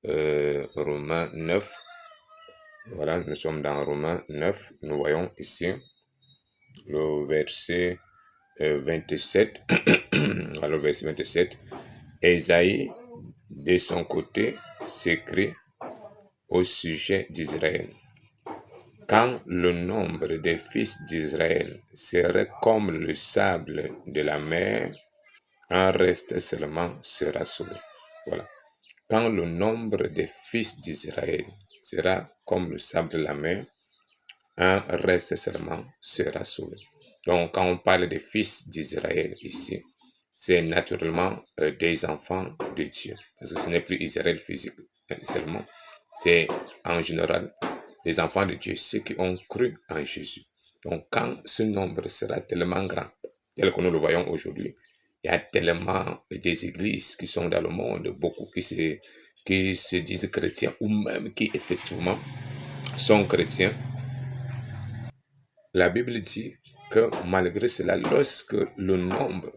Romains 9. Voilà, nous sommes dans Romains 9. Nous voyons ici le verset 27. Alors, verset 27. Ésaïe, de son côté, s'écrit au sujet d'Israël. Quand le nombre des fils d'Israël serait comme le sable de la mer, un reste seulement sera sauvé. Voilà. Quand le nombre des fils d'Israël sera comme le sable de la mer, un reste seulement sera sauvé. Donc, quand on parle des fils d'Israël ici, c'est naturellement des enfants de Dieu. Parce que ce n'est plus Israël physique seulement. C'est en général les enfants de Dieu, ceux qui ont cru en Jésus. Donc, quand ce nombre sera tellement grand, tel que nous le voyons aujourd'hui, il y a tellement des églises qui sont dans le monde, beaucoup qui se disent chrétiens ou même qui effectivement sont chrétiens. La Bible dit que malgré cela, lorsque leur nombre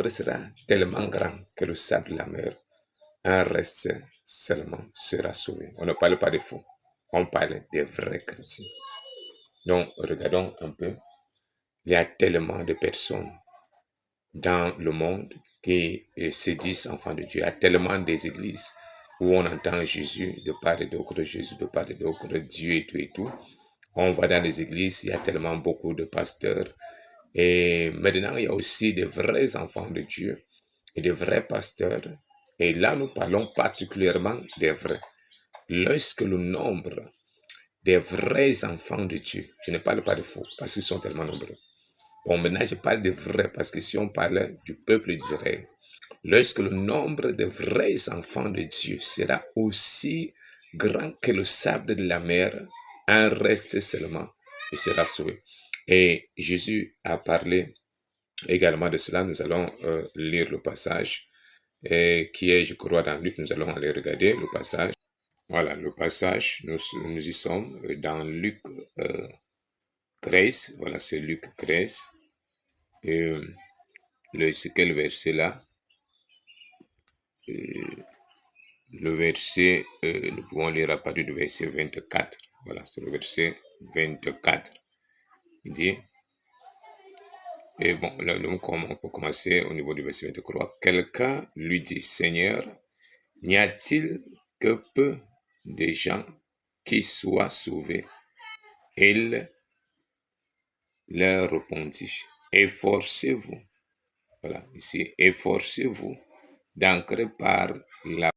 sera tellement grand que le sable de la mer, un reste seulement sera sauvé. On ne parle pas des faux, on parle des vrais chrétiens. Donc, regardons un peu. Il y a tellement de personnes dans le monde qui se disent enfants de Dieu. Il y a tellement des églises où on entend Jésus de part et d'autre, Jésus de part et d'autre, Dieu et tout et tout. On va dans les églises, il y a tellement beaucoup de pasteurs. Et maintenant, il y a aussi des vrais enfants de Dieu et des vrais pasteurs. Et là, nous parlons particulièrement des vrais. Lorsque le nombre des vrais enfants de Dieu, je ne parle pas de faux, parce qu'ils sont tellement nombreux. Bon, maintenant, je parle de vrais, parce que si on parle du peuple d'Israël, lorsque le nombre de vrais enfants de Dieu sera aussi grand que le sable de la mer, un reste seulement et sera sauvé. Et Jésus a parlé également de cela. Nous allons lire le passage qui est, je crois, dans Luc. Nous allons aller regarder le passage. Voilà, le passage, nous y sommes dans Luc 13. Voilà, c'est Luc 13. Et c'est quel verset là? Le verset, nous pouvons lire à partir du verset 24. Voilà, c'est le verset 24. Il dit, et bon, là, donc, on peut commencer au niveau du verset 23. Quelqu'un lui dit, Seigneur, n'y a-t-il que peu de gens qui soient sauvés? Il leur répondit, efforcez-vous. Voilà, ici, efforcez-vous d'ancrer par la